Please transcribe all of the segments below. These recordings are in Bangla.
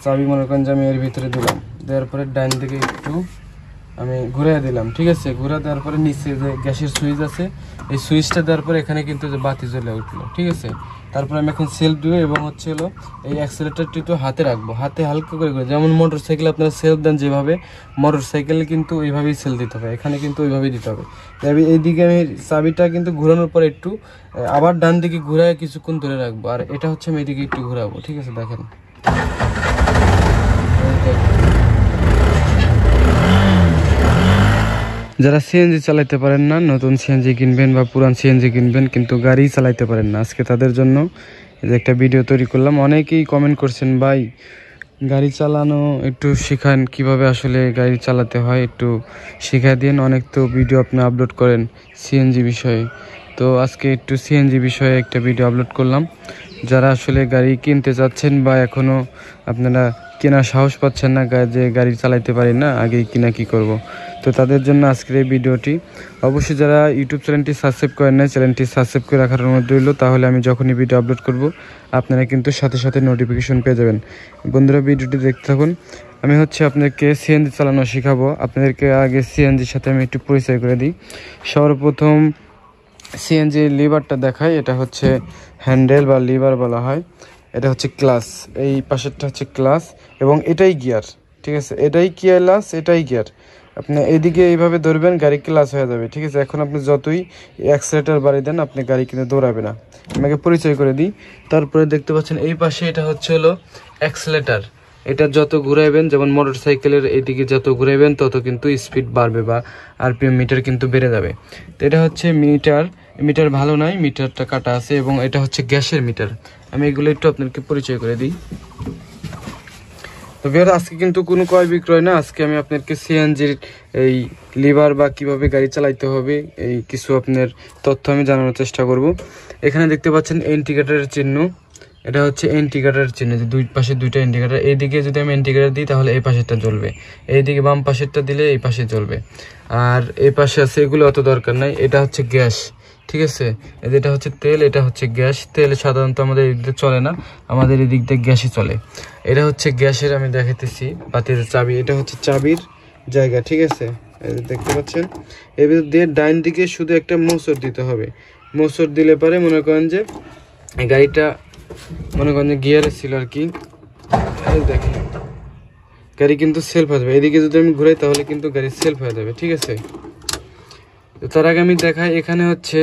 চাবি মনে করেন যে আমি এর ভিতরে দিলাম, দেওয়ার পরে ডাইন দিকে একটু আমি ঘুরে দিলাম, ঠিক আছে। ঘুরে দেওয়ার পরে নিচে যে গ্যাসের সুইচ আছে, এই সুইচটা দেওয়ার পরে এখানে কিন্তু যে বাতি জ্বলে উঠলো, ঠিক আছে। তারপরে আমি এখন সেলফ দিব এবং হচ্ছে হলো এই অ্যাক্সিলারেটরটি একটু হাতে রাখবো, হাতে হালকা করে করে, যেমন মোটর সাইকেল আপনারা সেলফ দেন যেভাবে, মোটর সাইকেলে কিন্তু ওইভাবেই সেল দিতে হবে, এখানে কিন্তু ওইভাবেই দিতে হবে। এইদিকে আমি চাবিটা কিন্তু ঘোরানোর পরে একটু আবার ডান দিকে ঘুরায় কিছুক্ষণ ধরে রাখবো, আর এটা হচ্ছে আমি এদিকে একটু ঘুরাবো, ঠিক আছে। দেখেন যারা সিএনজি চালাইতে পারেন না, নতুন সিএনজি কিনবেন বা পুরান সিএনজি কিনবেন কিন্তু গাড়ি চালাইতে পারেন না, আজকে তাদের জন্য এই একটা ভিডিও তৈরি করলাম। অনেকেই কমেন্ট করছেন ভাই গাড়ি চালানো একটু শেখান, কিভাবে আসলে গাড়ি চালাতে হয় একটু শেখা দিন। অনেক তো ভিডিও আপনি আপলোড করেন সিএনজি বিষয়ে, তো আজকে একটু সিএনজি বিষয়ে একটা ভিডিও আপলোড করলাম। যারা আসলে গাড়ি কিনতে চাচ্ছেন বা এখনও আপনারা কেনার সাহস পাচ্ছেন না, যে গাড়ি চালাইতে পারি না, আগেই কিনা কি করব, তো তাদের জন্য আজকের এই ভিডিওটি। অবশ্যই যারা ইউটিউব চ্যানেলটি সাবস্ক্রাইব করেন না, চ্যানেলটি সাবস্ক্রাইব করে রাখার অনুরোধ রইল, তাহলে আমি যখনই ভিডিও আপলোড করব আপনারা কিন্তু সাথে সাথে নোটিফিকেশন পেয়ে যাবেন। বন্ধুরা ভিডিওটি দেখতে থাকুন। আমি হচ্ছে আপনাদেরকে সিএনজি চালানো শেখাবো। আপনাদেরকে আগে সিএনজির সাথে আমি একটু পরিচয় করে দিই। সর্বপ্রথম সিএনজি লিভারটা দেখাই, এটা হচ্ছে হ্যান্ডেল বা লিভার বলা হয়, এটা হচ্ছে ক্লাস, এই পাশেরটা হচ্ছে ক্লাস এবং এটাই গিয়ার, ঠিক আছে। এটাই ক্লাস, এটাই গিয়ার। আপনি এদিকে এইভাবে ধরবেন, গাড়ি ক্লাস হয়ে যাবে, ঠিক আছে। এখন আপনি যতই অ্যাক্সিলারেটর বাড়িয়ে দেন আপনি গাড়ি কিন্তু দৌড়াবে না। আমাকে পরিচয় করে দিই। তারপরে দেখতে পাচ্ছেন এই পাশে এটা হচ্ছে হলো অ্যাক্সিলারেটর। এটা যত ঘুরাইবেন, যেমন মোটর সাইকেলের এইদিকে যত ঘুরাইবেন তত কিন্তু স্পিড বাড়বে বা আরপিএম মিটার কিন্তু বেড়ে যাবে। তো এটা হচ্ছে মিটার ভালো নয়, মিটারটা কাটা আছে, এবং এটা হচ্ছে গ্যাসের মিটার। আমি এগুলো একটু আপনাদেরকে পরিচয় করে দিই। তো ভিউয়ার আজকে কিন্তু কোনো ক্রয় বিক্রয় না, আজকে আমি আপনাদেরকে সিএনজির এই লিভার বা কিভাবে গাড়ি চালাইতে হবে এই কিছু আপনার তথ্য আমি জানানোর চেষ্টা করব। এখানে দেখতে পাচ্ছেন ইন্ডিকেটরের চিহ্ন, এটা হচ্ছে ইন্ডিকেটরের চিহ্ন, যে দুই পাশে দুইটা ইন্ডিকেটর। এইদিকে যদি আমি ইন্ডিকেটর দিই তাহলে এই পাশেরটা জ্বলবে, এইদিকে বাম পাশেরটা দিলে এই পাশে জ্বলবে, আর এই পাশে আছে এগুলো অত দরকার নাই। এটা হচ্ছে গ্যাস, ঠিক আছে। এটা হচ্ছে তেল, এটা হচ্ছে গ্যাস। তেল সাধারণত আমাদের এদিক দিয়ে চলে না, আমাদের এদিক দিয়ে গ্যাসই চলে। এটা হচ্ছে গ্যাসের, আমি দেখাতেছি বাতির চাবি, এটা হচ্ছে চাবির জায়গা, ঠিক আছে। দেখতে পাচ্ছেন এর ভিতর দিয়ে ডাইন দিকে শুধু একটা মোচড় দিতে হবে। মোচড় দিলে পরে মনে করেন যে গাড়িটা মনে করেন যে গিয়ারে ছিল আর কি, দেখেন গাড়ি কিন্তু সেলফ হয়ে যাবে। এদিকে যদি আমি ঘুরাই তাহলে কিন্তু গাড়ি সেলফ হয়ে যাবে, ঠিক আছে। তো তার আগে আমি দেখাই, এখানে হচ্ছে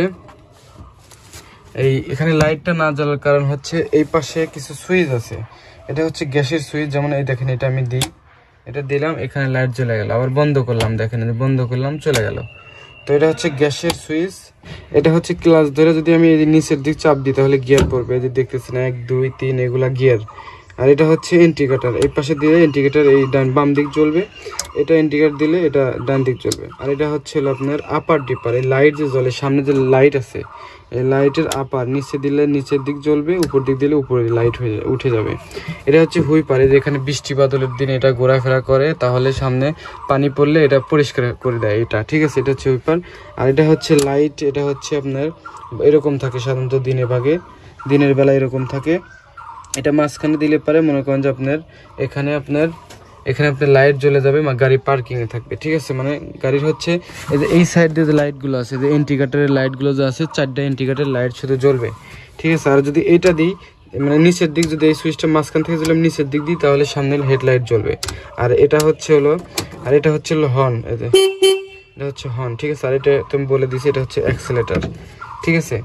এখানে লাইটটা না জ্বালার কারণ হচ্ছে এই পাশে কিছু সুইচ আছে, এটা হচ্ছে গ্যাসের সুইচ। যেমন এই দেখেন এটা আমি দিই, এটা দিলাম, এখানে লাইট জ্বলে গেল, আবার বন্ধ করলাম, দেখেন বন্ধ করলাম চলে গেল। তো এটা হচ্ছে গ্যাসের সুইচ। এটা হচ্ছে ক্লাচ ধরে যদি আমি এই নিচের দিক চাপ দিই তাহলে গিয়ার পড়বে, এই যে দেখতেছেন 1 2 3 এগুলা গিয়ার। আর এটা হচ্ছে ইন্ডিকেটর, এই পাশে দিলে ইন্ডিকেটর এই বাম দিক জ্বলবে, এটা ইন্ডিকেটর দিলে এটা ডান দিক জ্বলবে। আর এটা হচ্ছে আপনার আপার ডিপার, এই লাইট যে জ্বলে সামনে যে লাইট আছে, এই লাইটের আপার, নিচে দিলে নিচের দিক জ্বলবে, উপর দিক দিলে উপরে লাইট উঠে যাবে। এটা হচ্ছে হুইপার, যেখানে বৃষ্টি বাদলের দিন এটা ঘোরাফেরা করে, তাহলে সামনে পানি পড়লে এটা পরিষ্কার করে দেয়, এটা ঠিক আছে। এটা হচ্ছে হুইপার। আর এটা হচ্ছে লাইট, এটা হচ্ছে আপনার এরকম থাকে সাধারণত দিনের বেলা এরকম থাকে। এটা মাঝখানে দিলে পারে মনে করেন যে আপনার এখানে আপনার লাইট জ্বলে যাবে, গাড়ি পার্কিংয়ে থাকবে, ঠিক আছে। মানে গাড়ির হচ্ছে এই সাইড দিয়ে যে লাইটগুলো আছে, যে ইন্ডিকেটরের লাইটগুলো যে আছে, 4টা ইন্ডিকেটরের লাইট শুধু জ্বলবে, ঠিক আছে। আর যদি এইটা দিই, মানে নিচের দিক, যদি এই সুইচটা মাঝখান থেকে যদি নিচের দিক দিই তাহলে সামনের হেডলাইট জ্বলবে। আর এটা হচ্ছে হলো হর্ন, এটা হচ্ছে হর্ন, ঠিক আছে। আর এটা তুমি বলে দিছি এটা হচ্ছে অ্যাক্সিলারেটর, ঠিক আছে।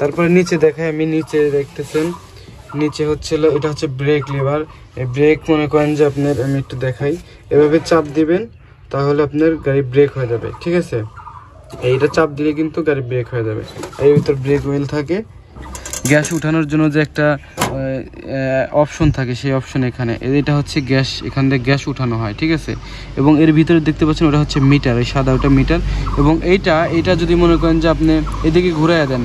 তারপরে নিচে দেখাই আমি, নিচে দেখতেছেন নিচে হচ্ছে এটা হচ্ছে ব্রেক লিভার। এই ব্রেক মনে করেন যে আপনার, আমি একটু দেখাই, এভাবে চাপ দিবেন তাহলে আপনার গাড়ি ব্রেক হয়ে যাবে, ঠিক আছে। এইটা চাপ দিলে কিন্তু গাড়ি ব্রেক হয়ে যাবে। এর ভিতর ব্রেক হুইল থাকে, গ্যাস উঠানোর জন্য যে একটা অপশন থাকে, সেই অপশন এখানে, এটা হচ্ছে গ্যাস, এখান থেকে গ্যাস উঠানো হয়, ঠিক আছে। এবং এর ভিতরে দেখতে পাচ্ছেন ওটা হচ্ছে মিটার, এই সাদা ওটা মিটার। এবং এইটা যদি মনে করেন যে আপনি এদিকে ঘুরাইয়া দেন,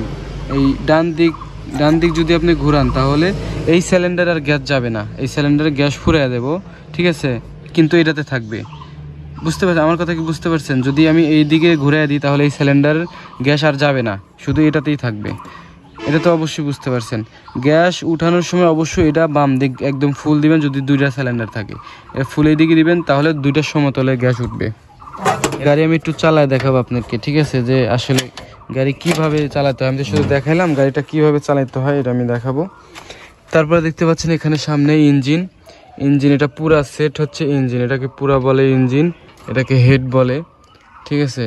এই ডান দিক যদি আপনি ঘুরান তাহলে এই সিলিন্ডার আর গ্যাস যাবে না, এই সিলিন্ডারে গ্যাস ফুরাইয়া দেবো, ঠিক আছে, কিন্তু এটাতে থাকবে। বুঝতে পারছেন আমার কথা কি? বুঝতে পারছেন? যদি আমি এই দিকে ঘুরাইয়া দিই তাহলে এই সিলিন্ডার গ্যাস আর যাবে না, শুধু এটাতেই থাকবে। এটা তো অবশ্যই বুঝতে পারছেন। গ্যাস উঠানোর সময় অবশ্যই এটা বাম দিক একদম ফুল দিবেন, যদি 2টা সিলিন্ডার থাকে ফুল এই দিকে দিবেন, তাহলে 2টার সমতলে গ্যাস উঠবে। গাড়ি আমি একটু চালায় দেখাবো আপনাকে, ঠিক আছে, যে আসলে গাড়ি কিভাবে চালাতে হয়। আমি শুধু দেখাইলাম, গাড়িটা কিভাবে চালাতে হয় এটা আমি দেখাবো। তারপরে দেখতে পাচ্ছেন এখানে সামনে ইঞ্জিন, এটা পুরা সেট হচ্ছে ইঞ্জিন, এটাকে পুরা বলে ইঞ্জিন, এটাকে হেড বলে, ঠিক আছে।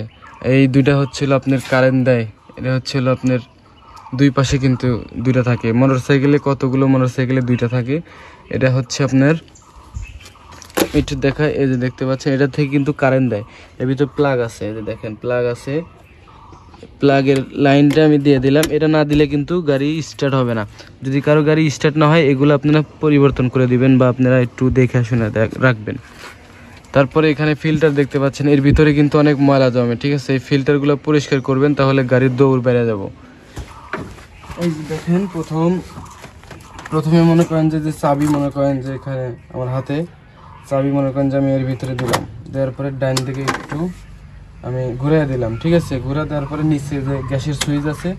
এই 2টা হচ্ছিল আপনার কারেন্ট দেয়, এটা হচ্ছিল আপনার 2 পাশে কিন্তু 2টা থাকে। মোটরসাইকেলে কতগুলো মোটরসাইকেলে 2টা থাকে। এটা হচ্ছে আপনার একটু দেখায়, এই যে দেখতে পাচ্ছেন এটা থেকে কিন্তু কারেন্ট দেয়। এর ভিতর প্লাগ আছে, এই যে দেখেন প্লাগ আছে, প্লাগের লাইনটা আমি দিয়ে দিলাম। এটা না দিলে কিন্তু গাড়ি স্টার্ট হবে না। যদি কারো গাড়ি স্টার্ট না হয় এগুলো আপনারা পরিবর্তন করে দিবেন বা আপনারা একটু দেখে শুনে রাখবেন। তারপরে এখানে ফিল্টার দেখতে পাচ্ছেন, এর ভিতরে কিন্তু অনেক ময়লা জমে, ঠিক আছে। এই ফিল্টারগুলো পরিষ্কার করবেন, তাহলে গাড়ির দৌড় বেড়ে যাব। এই যে দেখেন প্রথমে মনে করেন যে চাবি, মনে করেন যে এখানে আমার হাতে চাবি, মনে করেন যে আমি এর ভিতরে দিলাম, দেওয়ার পরে ডাইন দিকে একটু আমি ঘুরে দিলাম, ঠিক আছে। ঘুরে দেওয়ার পরে নিচে যে গ্যাসের সুইচ আছে,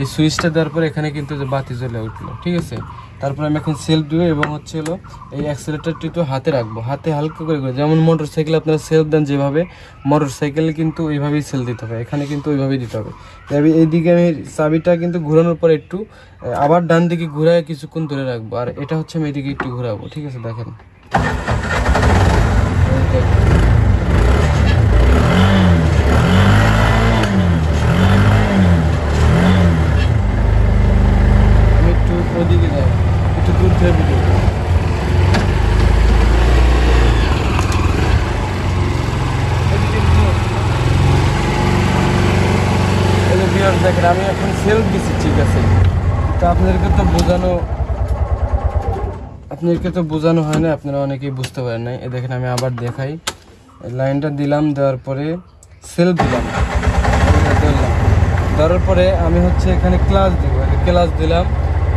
এই সুইচটা দেওয়ার পরে এখানে কিন্তু যে বাতি জ্বলে উঠলো, ঠিক আছে। তারপরে আমি এখন সেলফ দিব এবং হচ্ছে হলো এই অ্যাক্সিলারেটরটি তো হাতে রাখবো, হাতে হালকা করে করে, যেমন মোটর সাইকেলে আপনারা সেলফ দেন যেভাবে, মোটর সাইকেলে কিন্তু ওইভাবেই সেল দিতে হবে, এখানে কিন্তু ওইভাবেই দিতে হবে। এইদিকে আমি চাবিটা কিন্তু ঘোরানোর পরে একটু আবার ডান দিকে ঘুরায় কিছুক্ষণ ধরে রাখবো, আর এটা হচ্ছে আমি এদিকে একটু ঘোরাবো, ঠিক আছে। দেখেন ওদিকে যাও, একটু দূর থেকে ভিডিও। দেখেন আমি এখন সেলফ দিচ্ছি, ঠিক আছে। তো আপনাদেরকে তো বোঝানো হয় না, আপনারা অনেকেই বুঝতে পারেন না। দেখেন আমি আবার দেখাই, লাইনটা দিলাম, দেওয়ার পরে সেলফ দিলাম, দেওয়ার পরে আমি হচ্ছে এখানে ক্লাচ দিব, ক্লাচ দিলাম,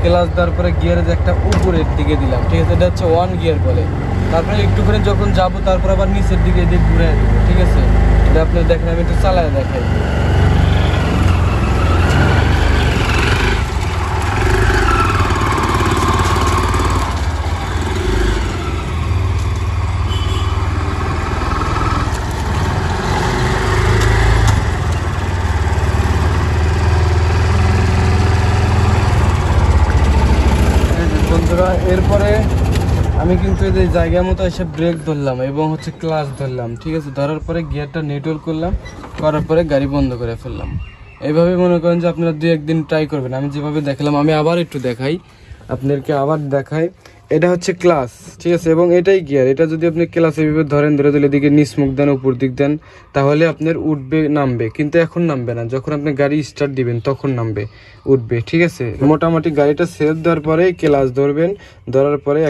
ক্লাচ দেওয়ার পরে গিয়ারের একটা উপরের দিকে দিলাম, ঠিক আছে। এটা হচ্ছে 1 গিয়ার বলে। তারপরে একটু করে যখন যাবো তারপর আবার নিচের দিকে এদিকে ঘুরে দেবো, ঠিক আছে। এটা আপনি দেখেন, আমি একটু চালায় দেখাই। এরপরে আমি কিন্তু এই জায়গা মতো এসে ব্রেক ধরলাম এবং হচ্ছে ক্লাচ ধরলাম, ঠিক আছে। ধরার পরে গিয়ারটা নিউট্রাল করলাম, করার পরে গাড়ি বন্ধ করে ফেললাম। এইভাবে মনে করেন যে আপনারা 2-1 দিন ট্রাই করবেন। আমি যেভাবে দেখালাম, আমি আবার একটু দেখাই আপনাদেরকে, আবার দেখাই। এটা হচ্ছে ক্লাচ, ঠিক আছে, এবং এটাই গিয়ার। এটা যদি আপনি ক্লাচ এইভাবে ধরে দিলে দিকে নিচ মুখ দেন, উপর দিক দেন, তাহলে আপনার উঠবে নামবে, কিন্তু এখন নামবে না। যখন আপনি গাড়ি স্টার্ট দিবেন তখন উঠবে, ঠিক আছে। মোটামুটি গাড়িটা সেলফ দেওয়ার পরে ক্লাচ ধরবেন, ধরার পরে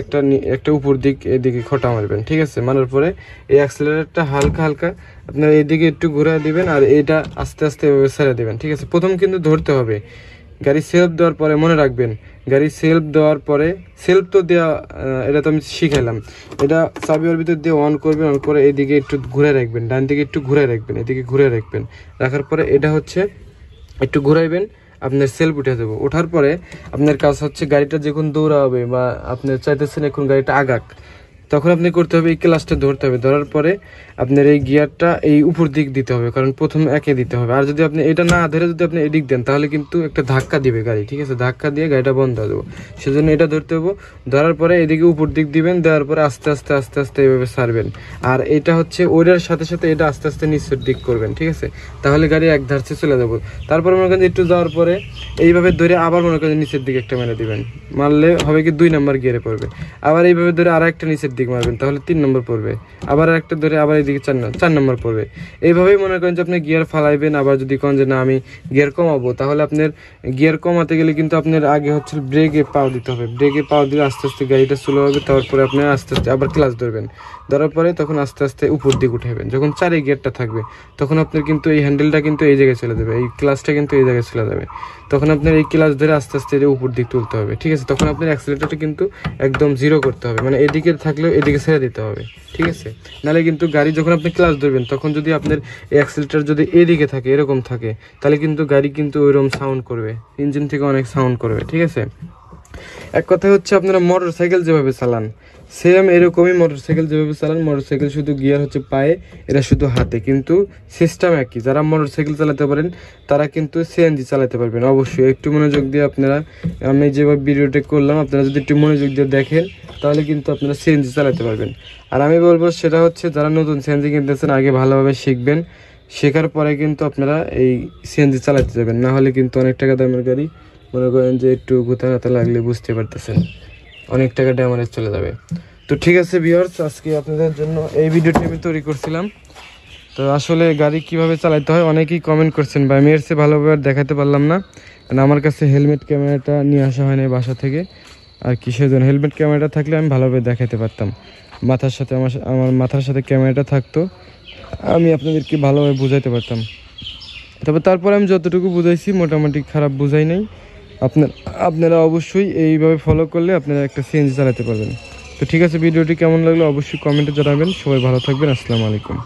একটা উপর দিক এদিকে খটা মারবেন, ঠিক আছে। মারার পরে এই অ্যাক্সিলারেটরটা হালকা হালকা আপনার এইদিকে একটু ঘুরে দিবেন, আর এটা আস্তে আস্তে এভাবে ছেড়ে দিবেন, ঠিক আছে। প্রথম কিন্তু ধরতে হবে। গাড়ি সেলফ দেওয়ার পরে মনে রাখবেন, গাড়ি সেলফ দেওয়ার পরে, সেলফ তো দেওয়া, এটা তো আমি শিখাইলাম। এটা চাবি ওর ভিতর দিয়ে অন করবেন, অন করে এদিকে একটু ঘুরে রাখবেন, ডান দিকে একটু ঘুরে রাখবেন, এদিকে ঘুরে রাখবেন। রাখার পরে এটা হচ্ছে একটু ঘুরাইবেন, আপনার সেলফ উঠে যাবো। ওঠার পরে আপনার কাজ হচ্ছে গাড়িটা যখন দৌড়াবে বা আপনি চাইতেছেন এখন গাড়িটা আগাক, তখন আপনি করতে হবে এই ক্লাচটা ধরতে হবে। ধরার পরে আপনার এই গিয়ারটা এই উপর দিক দিতে হবে, কারণ প্রথম একে দিতে হবে। আর যদি আপনি এটা না ধরে যদি আপনি এদিক দেন, তাহলে কিন্তু একটা ধাক্কা দিবে গাড়ি, ঠিক আছে। ধাক্কা দিয়ে গাড়িটা বন্ধ হয়ে যাবো, সেজন্য এটা ধরতে হবে। ধরার পরে এদিকে উপর দিক দিবেন, দেওয়ার পরে আস্তে আস্তে আস্তে আস্তে এইভাবে ছাড়বেন। আর এটা হচ্ছে ওইটার সাথে সাথে এটা আস্তে আস্তে নিচের দিক করবেন, ঠিক আছে। তাহলে গাড়ি এক ধারছে চলে যাবো। তারপর মনে করেন একটু যাওয়ার পরে এইভাবে ধরে আবার মনে করেন নিচের দিকে একটা মেরে দিবেন, মারলে হবে কি 2 নম্বর গিয়ারে পড়বে। আবার এইভাবে ধরে আর একটা নিচের দিক মারবেন, তাহলে 3 নম্বর পড়বে। আবার একটা ধরে আবার এইদিকে 4 নম্বর পড়বে। এইভাবেই মনে করেন যে আপনি গিয়ার ফালাইবেন। আবার যদি কোন যে না আমি গিয়ার কমাবো, তাহলে আপনার গিয়ার কমাতে গেলে কিন্তু আপনার আগে হচ্ছে ব্রেকে পাও দিতে হবে। ব্রেকে পাও দিলে আস্তে আস্তে গাড়িটা স্লো হবে। তারপরে আপনি আস্তে আস্তে আবার ক্লাচ ধরবেন, ধরার পরে তখন আস্তে আস্তে উপর দিকে উঠাবেন। যখন 4 গিয়ারটা থাকবে তখন আপনার কিন্তু এই হ্যান্ডেলটা কিন্তু এই জায়গায় চলে যাবে, এই ক্লাচটা কিন্তু এই জায়গায় চলে যাবে। তখন আপনার এই ক্লাচ ধরে আস্তে আস্তে উপর দিক তুলতে হবে, ঠিক আছে। তখন আপনার অ্যাক্সিলারেটরটা কিন্তু একদম 0 করতে হবে, মানে এদিকে থাকলে থাকলেও এদিকে ছেড়ে দিতে হবে, ঠিক আছে? নাহলে কিন্তু গাড়ি যখন আপনি ক্লাচ ধরবেন তখন যদি আপনার অ্যাক্সেলেটার যদি এদিকে থাকে, এরকম থাকে, তাহলে কিন্তু গাড়ি কিন্তু ওইরকম সাউন্ড করবে, ইঞ্জিন থেকে অনেক সাউন্ড করবে, ঠিক আছে? এক কথা হচ্ছে আপনারা মোটর সাইকেল যেভাবে চালান সেম এরকমই মোটর সাইকেল যেভাবে চালান। মোটর সাইকেল শুধু গিয়ার হচ্ছে পায়ে, এটা শুধু হাতে, কিন্তু সিস্টেম একই। যারা মোটর সাইকেল চালাতে পারেন তারা কিন্তু সিএনজি চালাতে পারবেন। অবশ্যই একটু মনোযোগ দিয়ে আপনারা, আমি যেভাবে ভিডিওটা করলাম আপনারা যদি একটু মনোযোগ দিয়ে দেখেন তাহলে কিন্তু আপনারা সিএনজি চালাতে পারবেন। আর আমি বলবো সেটা হচ্ছে যারা নতুন সিএনজি কিনতেছেন আগে ভালোভাবে শিখবেন, শেখার পরে কিন্তু আপনারা এই সিএনজি চালাতে যাবেন, না হলে কিন্তু অনেক টাকা দামের গাড়ি, মনে করেন যে একটু গুতা গাতা লাগলে বুঝতে পারতেছেন অনেক টাকা ড্যামেজ চলে যাবে। তো ঠিক আছে ভিউয়ার্স, আজকে আপনাদের জন্য এই ভিডিওটি আমি তৈরি করছিলাম। তো আসলে গাড়ি কিভাবে চালাতে হয় অনেকেই কমেন্ট করছেন, বা আমি এর চেয়ে ভালোভাবে দেখাতে পারলাম না, কারণ আমার কাছে হেলমেট ক্যামেরাটা নিয়ে আসা হয় না বাসা থেকে। আর কিসের জন্য, হেলমেট ক্যামেরাটা থাকলে আমি ভালোভাবে দেখাতে পারতাম, মাথার সাথে আমার মাথার সাথে ক্যামেরাটা থাকতো, আমি আপনাদেরকে ভালোভাবে বুঝাইতে পারতাম। তবে তারপরে আমি যতটুকু বুঝাইছি মোটামুটি খারাপ বুঝাই নাই। আপনারা অবশ্যই এইভাবে ফলো করলে আপনারা একটা সিএনজি চালাতে পারবেন। তো ঠিক আছে, ভিডিওটি কেমন লাগলো অবশ্যই কমেন্টে জানাবেন। সবাই ভালো থাকবেন, আসসালামু আলাইকুম।